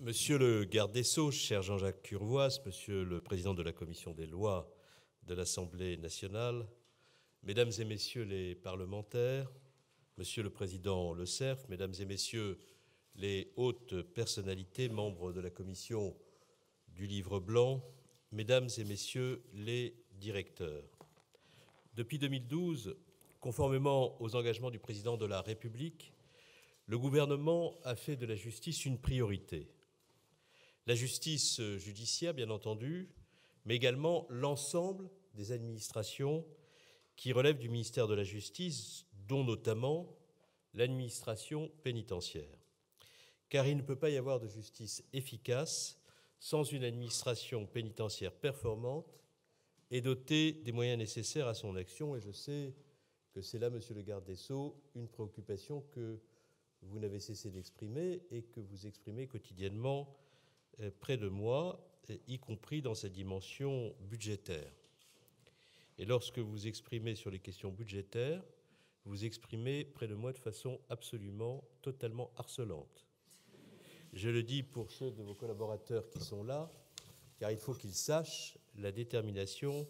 Monsieur le garde des Sceaux, cher Jean-Jacques Urvoas, monsieur le président de la commission des lois de l'Assemblée nationale, mesdames et messieurs les parlementaires, monsieur le président Le Cerf, mesdames et messieurs les hautes personnalités, membres de la commission du Livre blanc, mesdames et messieurs les directeurs. Depuis 2012, conformément aux engagements du président de la République, le gouvernement a fait de la justice une priorité. La justice judiciaire, bien entendu, mais également l'ensemble des administrations qui relèvent du ministère de la Justice, dont notamment l'administration pénitentiaire. Car il ne peut pas y avoir de justice efficace sans une administration pénitentiaire performante et dotée des moyens nécessaires à son action. Et je sais que c'est là, monsieur le garde des Sceaux, une préoccupation que vous n'avez cessé d'exprimer et que vous exprimez quotidiennement près de moi, y compris dans sa dimension budgétaire. Et lorsque vous exprimez sur les questions budgétaires, vous exprimez près de moi de façon absolument, totalement harcelante. Je le dis pour ceux de vos collaborateurs qui sont là, car il faut qu'ils sachent la détermination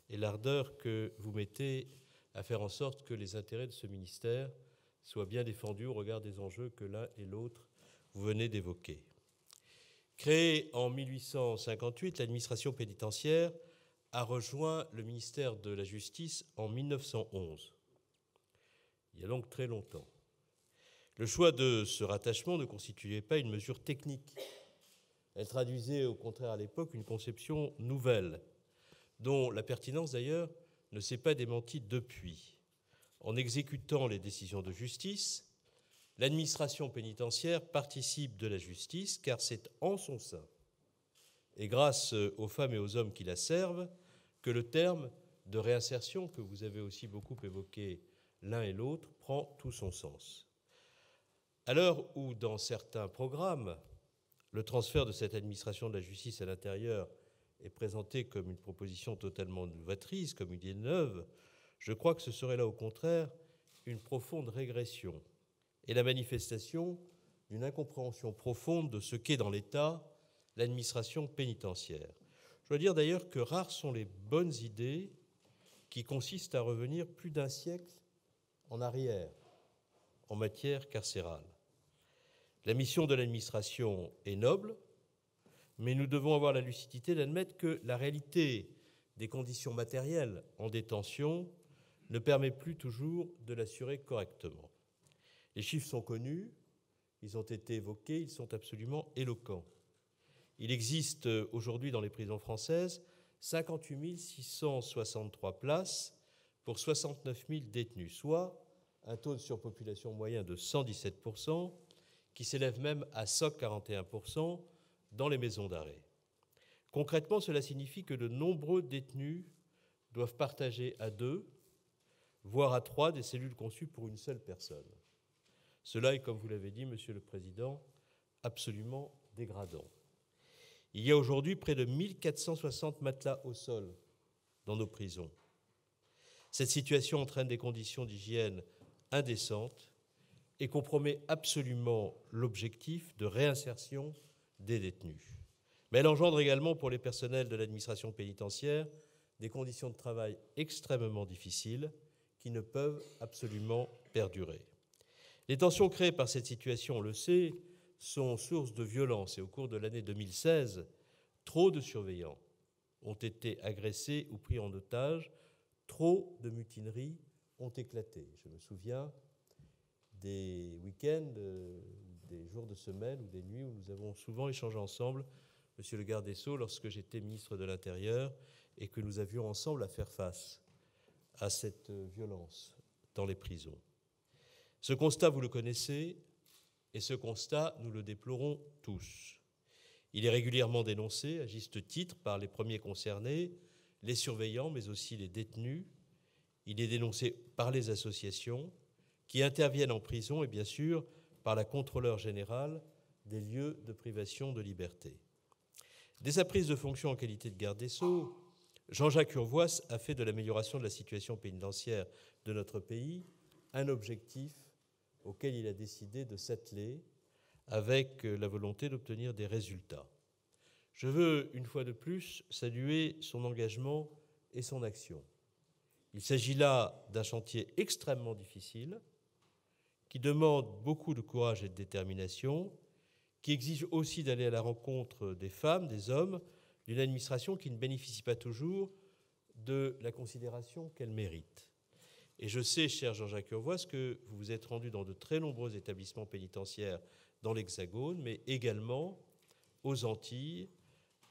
et l'ardeur que vous mettez à faire en sorte que les intérêts de ce ministère soient bien défendus au regard des enjeux que l'un et l'autre vous venez d'évoquer. Créée en 1858, l'administration pénitentiaire a rejoint le ministère de la Justice en 1911. Il y a donc très longtemps. Le choix de ce rattachement ne constituait pas une mesure technique. Elle traduisait au contraire à l'époque une conception nouvelle, dont la pertinence d'ailleurs ne s'est pas démentie depuis. En exécutant les décisions de justice, l'administration pénitentiaire participe de la justice car c'est en son sein et grâce aux femmes et aux hommes qui la servent que le terme de réinsertion, que vous avez aussi beaucoup évoqué l'un et l'autre, prend tout son sens. À l'heure où, dans certains programmes, le transfert de cette administration de la justice à l'intérieur est présenté comme une proposition totalement novatrice, comme une idée neuve, je crois que ce serait là au contraire une profonde régression et la manifestation d'une incompréhension profonde de ce qu'est dans l'État l'administration pénitentiaire. Je dois dire d'ailleurs que rares sont les bonnes idées qui consistent à revenir plus d'un siècle en arrière en matière carcérale. La mission de l'administration est noble, mais nous devons avoir la lucidité d'admettre que la réalité des conditions matérielles en détention ne permet plus toujours de l'assurer correctement. Les chiffres sont connus, ils ont été évoqués, ils sont absolument éloquents. Il existe aujourd'hui dans les prisons françaises 58 663 places pour 69 000 détenus, soit un taux de surpopulation moyen de 117%, qui s'élève même à 141% dans les maisons d'arrêt. Concrètement, cela signifie que de nombreux détenus doivent partager à 2, voire à 3, des cellules conçues pour une seule personne. Cela est, comme vous l'avez dit, Monsieur le Président, absolument dégradant. Il y a aujourd'hui près de 1460 matelas au sol dans nos prisons. Cette situation entraîne des conditions d'hygiène indécentes et compromet absolument l'objectif de réinsertion des détenus. Mais elle engendre également pour les personnels de l'administration pénitentiaire des conditions de travail extrêmement difficiles qui ne peuvent absolument perdurer. Les tensions créées par cette situation, on le sait, sont source de violence et au cours de l'année 2016, trop de surveillants ont été agressés ou pris en otage, trop de mutineries ont éclaté. Je me souviens des week-ends, des jours de semaine ou des nuits où nous avons souvent échangé ensemble, Monsieur le garde des Sceaux, lorsque j'étais ministre de l'Intérieur et que nous avions ensemble à faire face à cette violence dans les prisons. Ce constat, vous le connaissez, et ce constat, nous le déplorons tous. Il est régulièrement dénoncé, à juste titre, par les premiers concernés, les surveillants, mais aussi les détenus. Il est dénoncé par les associations qui interviennent en prison et, bien sûr, par la contrôleure générale des lieux de privation de liberté. Dès sa prise de fonction en qualité de garde des Sceaux, Jean-Jacques Urvoas a fait de l'amélioration de la situation pénitentiaire de notre pays un objectif auquel il a décidé de s'atteler avec la volonté d'obtenir des résultats. Je veux, une fois de plus, saluer son engagement et son action. Il s'agit là d'un chantier extrêmement difficile, qui demande beaucoup de courage et de détermination, qui exige aussi d'aller à la rencontre des femmes, des hommes, d'une administration qui ne bénéficie pas toujours de la considération qu'elle mérite. Et je sais, cher Jean-Jacques Urvoas, que vous vous êtes rendu dans de très nombreux établissements pénitentiaires dans l'Hexagone, mais également aux Antilles,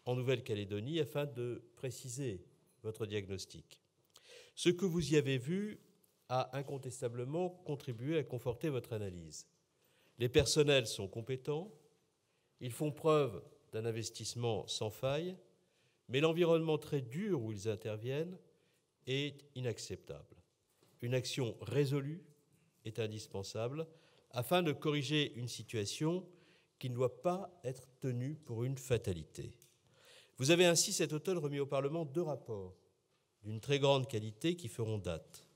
en Nouvelle-Calédonie, afin de préciser votre diagnostic. Ce que vous y avez vu a incontestablement contribué à conforter votre analyse. Les personnels sont compétents, ils font preuve d'un investissement sans faille, mais l'environnement très dur où ils interviennent est inacceptable. Une action résolue est indispensable afin de corriger une situation qui ne doit pas être tenue pour une fatalité. Vous avez ainsi cet automne remis au Parlement 2 rapports d'une très grande qualité qui feront date.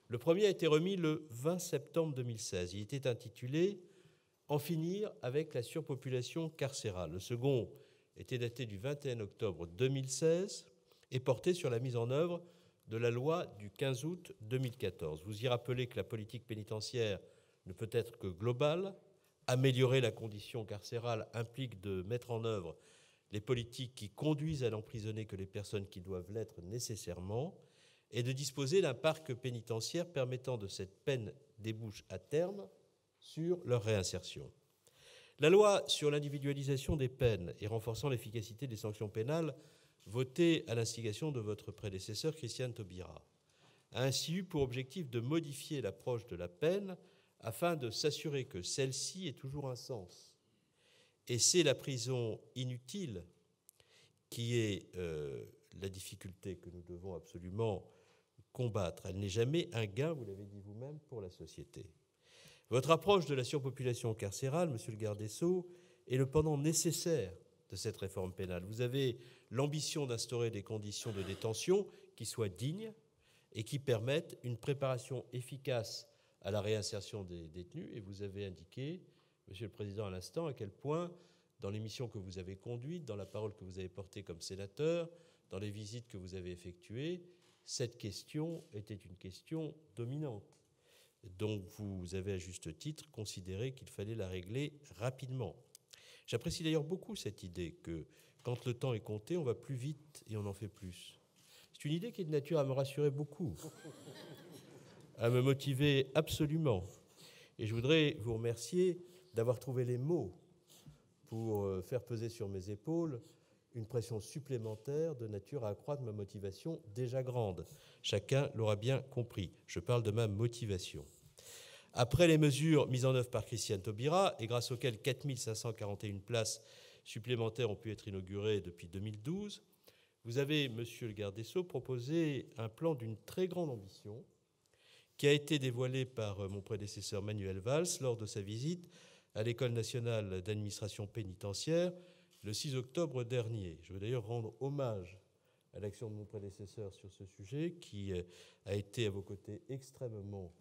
Le premier a été remis le 20 septembre 2016. Il était intitulé « En finir avec la surpopulation carcérale ». Le second était daté du 21 octobre 2016 et portait sur la mise en œuvre de la loi du 15 août 2014. Vous y rappelez que la politique pénitentiaire ne peut être que globale. Améliorer la condition carcérale implique de mettre en œuvre les politiques qui conduisent à n'emprisonner que les personnes qui doivent l'être nécessairement, et de disposer d'un parc pénitentiaire permettant de cette peine débouche à terme sur leur réinsertion. La loi sur l'individualisation des peines et renforçant l'efficacité des sanctions pénales, votée à l'instigation de votre prédécesseur Christiane Taubira, a ainsi eu pour objectif de modifier l'approche de la peine afin de s'assurer que celle-ci ait toujours un sens. Et c'est la prison inutile qui est la difficulté que nous devons absolument combattre. Elle n'est jamais un gain, vous l'avez dit vous-même, pour la société. Votre approche de la surpopulation carcérale, monsieur le garde des Sceaux, est le pendant nécessaire de cette réforme pénale. Vous avez l'ambition d'instaurer des conditions de détention qui soient dignes et qui permettent une préparation efficace à la réinsertion des détenus. Et vous avez indiqué, monsieur le Président, à l'instant, à quel point, dans les missions que vous avez conduites, dans la parole que vous avez portée comme sénateur, dans les visites que vous avez effectuées, cette question était une question dominante. Donc vous avez à juste titre considéré qu'il fallait la régler rapidement. J'apprécie d'ailleurs beaucoup cette idée que quand le temps est compté, on va plus vite et on en fait plus. C'est une idée qui est de nature à me rassurer beaucoup, à me motiver absolument. Et je voudrais vous remercier d'avoir trouvé les mots pour faire peser sur mes épaules une pression supplémentaire de nature à accroître ma motivation déjà grande. Chacun l'aura bien compris. Je parle de ma motivation. Après les mesures mises en œuvre par Christiane Taubira, et grâce auxquelles 4 541 places supplémentaires ont pu être inaugurées depuis 2012, vous avez, monsieur le garde des Sceaux, proposé un plan d'une très grande ambition qui a été dévoilé par mon prédécesseur Manuel Valls lors de sa visite à l'École nationale d'administration pénitentiaire le 6 octobre dernier. Je veux d'ailleurs rendre hommage à l'action de mon prédécesseur sur ce sujet, qui a été à vos côtés extrêmement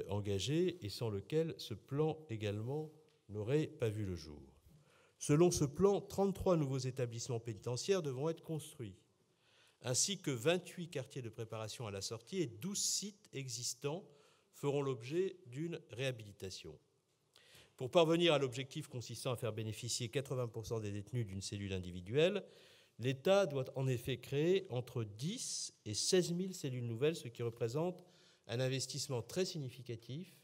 engagé et sans lequel ce plan également n'aurait pas vu le jour. Selon ce plan, 33 nouveaux établissements pénitentiaires devront être construits, ainsi que 28 quartiers de préparation à la sortie et 12 sites existants feront l'objet d'une réhabilitation. Pour parvenir à l'objectif consistant à faire bénéficier 80% des détenus d'une cellule individuelle, l'État doit en effet créer entre 10 et 16 000 cellules nouvelles, ce qui représente un investissement très significatif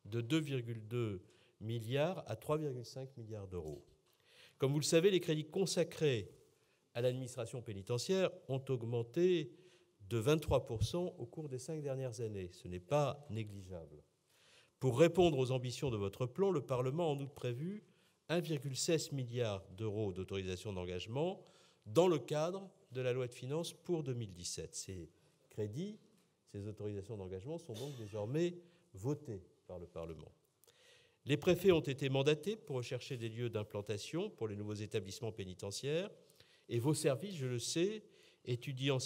de 2,2 milliards à 3,5 milliards d'euros. Comme vous le savez, les crédits consacrés à l'administration pénitentiaire ont augmenté de 23% au cours des 5 dernières années. Ce n'est pas négligeable. Pour répondre aux ambitions de votre plan, le Parlement a en outre prévu 1,16 milliard d'euros d'autorisation d'engagement dans le cadre de la loi de finances pour 2017. Ces crédits, ces autorisations d'engagement sont donc désormais votées par le Parlement. Les préfets ont été mandatés pour rechercher des lieux d'implantation pour les nouveaux établissements pénitentiaires et vos services, je le sais, étudient en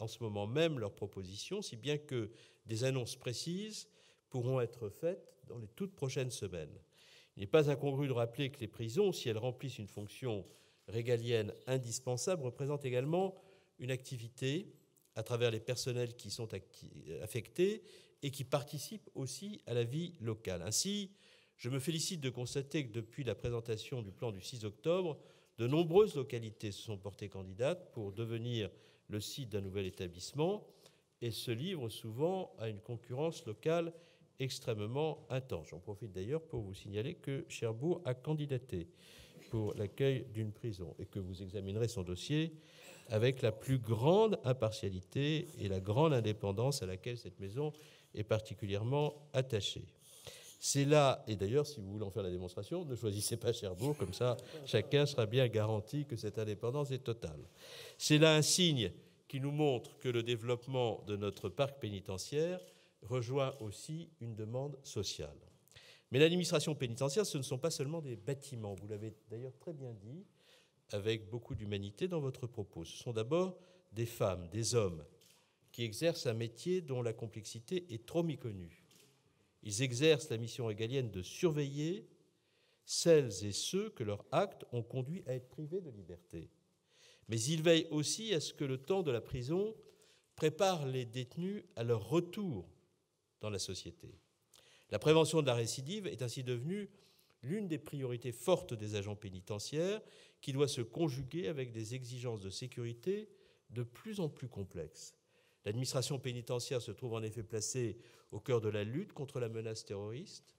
ce moment même leurs propositions, si bien que des annonces précises pourront être faites dans les toutes prochaines semaines. Il n'est pas incongru de rappeler que les prisons, si elles remplissent une fonction régalienne indispensable, représentent également une activité à travers les personnels qui sont affectés et qui participent aussi à la vie locale. Ainsi, je me félicite de constater que depuis la présentation du plan du 6 octobre, de nombreuses localités se sont portées candidates pour devenir le site d'un nouvel établissement et se livrent souvent à une concurrence locale extrêmement intense. J'en profite d'ailleurs pour vous signaler que Cherbourg a candidaté pour l'accueil d'une prison et que vous examinerez son dossier avec la plus grande impartialité et la grande indépendance à laquelle cette maison est particulièrement attachée. C'est là, et d'ailleurs, si vous voulez en faire la démonstration, ne choisissez pas Cherbourg, comme ça, chacun sera bien garanti que cette indépendance est totale. C'est là un signe qui nous montre que le développement de notre parc pénitentiaire rejoint aussi une demande sociale. Mais l'administration pénitentiaire, ce ne sont pas seulement des bâtiments, vous l'avez d'ailleurs très bien dit, avec beaucoup d'humanité dans votre propos. Ce sont d'abord des femmes, des hommes, qui exercent un métier dont la complexité est trop méconnue. Ils exercent la mission régalienne de surveiller celles et ceux que leurs actes ont conduit à être privés de liberté. Mais ils veillent aussi à ce que le temps de la prison prépare les détenus à leur retour dans la société. La prévention de la récidive est ainsi devenue l'une des priorités fortes des agents pénitentiaires qui doit se conjuguer avec des exigences de sécurité de plus en plus complexes. L'administration pénitentiaire se trouve en effet placée au cœur de la lutte contre la menace terroriste.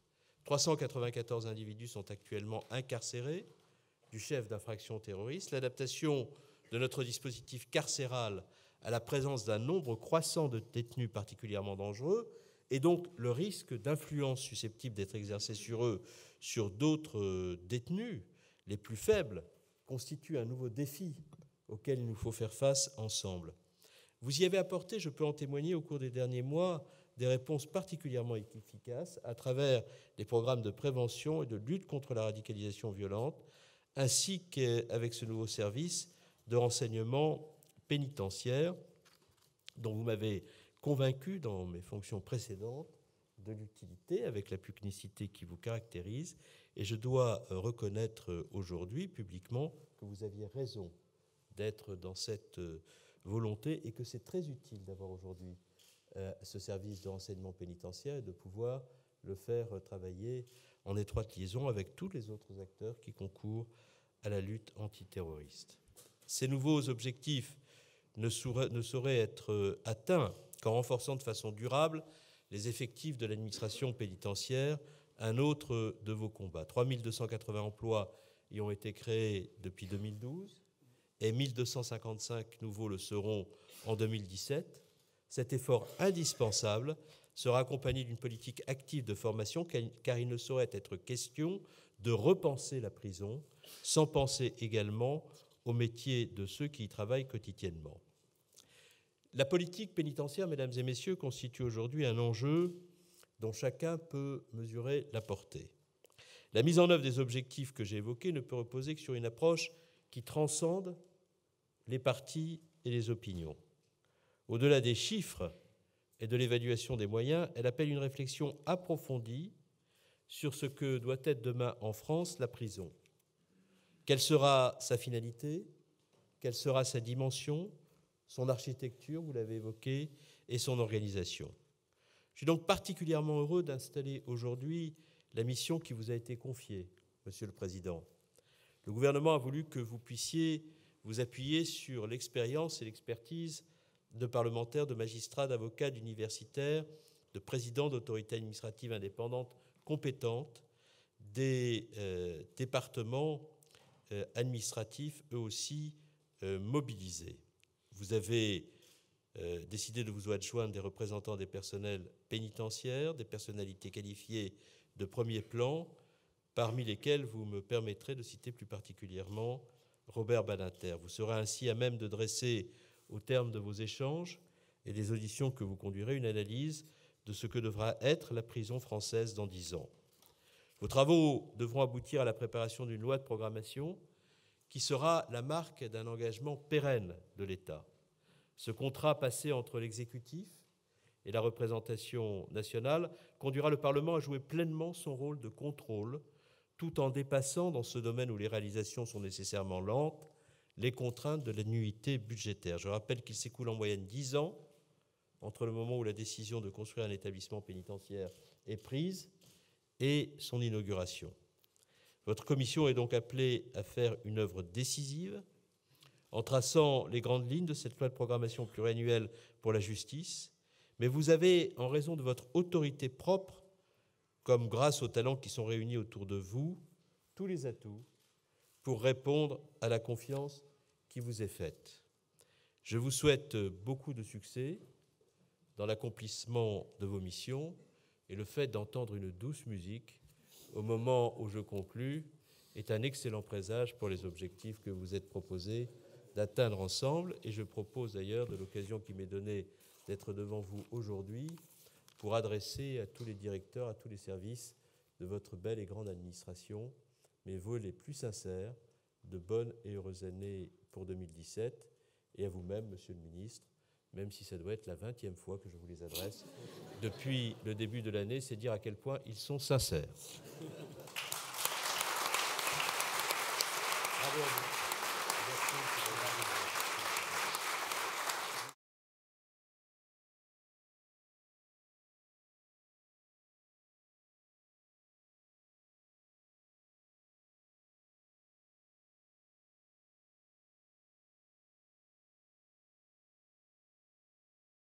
394 individus sont actuellement incarcérés du chef d'infraction terroriste. L'adaptation de notre dispositif carcéral à la présence d'un nombre croissant de détenus particulièrement dangereux et donc le risque d'influence susceptible d'être exercée sur eux sur d'autres détenus, les plus faibles, constitue un nouveau défi auquel il nous faut faire face ensemble. Vous y avez apporté, je peux en témoigner, au cours des derniers mois, des réponses particulièrement efficaces à travers les programmes de prévention et de lutte contre la radicalisation violente, ainsi qu'avec ce nouveau service de renseignement pénitentiaire, dont vous m'avez convaincu dans mes fonctions précédentes de l'utilité, avec la pugnacité qui vous caractérise, et je dois reconnaître aujourd'hui publiquement que vous aviez raison d'être dans cette volonté et que c'est très utile d'avoir aujourd'hui ce service de renseignement pénitentiaire et de pouvoir le faire travailler en étroite liaison avec tous les autres acteurs qui concourent à la lutte antiterroriste. Ces nouveaux objectifs ne sauraient être atteints qu'en renforçant de façon durable les effectifs de l'administration pénitentiaire, un autre de vos combats. 3280 emplois y ont été créés depuis 2012 et 1255 nouveaux le seront en 2017. Cet effort indispensable sera accompagné d'une politique active de formation car il ne saurait être question de repenser la prison sans penser également au métier de ceux qui y travaillent quotidiennement. La politique pénitentiaire, mesdames et messieurs, constitue aujourd'hui un enjeu dont chacun peut mesurer la portée. La mise en œuvre des objectifs que j'ai évoqués ne peut reposer que sur une approche qui transcende les partis et les opinions. Au-delà des chiffres et de l'évaluation des moyens, elle appelle une réflexion approfondie sur ce que doit être demain en France la prison. Quelle sera sa finalité? Quelle sera sa dimension? Son architecture, vous l'avez évoqué, et son organisation. Je suis donc particulièrement heureux d'installer aujourd'hui la mission qui vous a été confiée, Monsieur le Président. Le gouvernement a voulu que vous puissiez vous appuyer sur l'expérience et l'expertise de parlementaires, de magistrats, d'avocats, d'universitaires, de présidents d'autorités administratives indépendantes compétentes, des départements administratifs, eux aussi mobilisés. Vous avez décidé de vous adjoindre des représentants des personnels pénitentiaires, des personnalités qualifiées de premier plan, parmi lesquels vous me permettrez de citer plus particulièrement Robert Badinter. Vous serez ainsi à même de dresser, au terme de vos échanges et des auditions que vous conduirez, une analyse de ce que devra être la prison française dans 10 ans. Vos travaux devront aboutir à la préparation d'une loi de programmation qui sera la marque d'un engagement pérenne de l'État. Ce contrat passé entre l'exécutif et la représentation nationale conduira le Parlement à jouer pleinement son rôle de contrôle tout en dépassant, dans ce domaine où les réalisations sont nécessairement lentes, les contraintes de l'annuité budgétaire. Je rappelle qu'il s'écoule en moyenne 10 ans entre le moment où la décision de construire un établissement pénitentiaire est prise et son inauguration. Votre commission est donc appelée à faire une œuvre décisive en traçant les grandes lignes de cette loi de programmation pluriannuelle pour la justice, mais vous avez, en raison de votre autorité propre, comme grâce aux talents qui sont réunis autour de vous, tous les atouts pour répondre à la confiance qui vous est faite. Je vous souhaite beaucoup de succès dans l'accomplissement de vos missions, et le fait d'entendre une douce musique au moment où je conclus est un excellent présage pour les objectifs que vous êtes proposés d'atteindre ensemble. Et je propose d'ailleurs, de l'occasion qui m'est donnée d'être devant vous aujourd'hui, pour adresser à tous les directeurs, à tous les services de votre belle et grande administration mes vœux les plus sincères de bonnes et heureuses années pour 2017, et à vous-même, Monsieur le Ministre, même si ça doit être la 20e fois que je vous les adresse depuis le début de l'année, c'est dire à quel point ils sont sincères. Bravo à vous.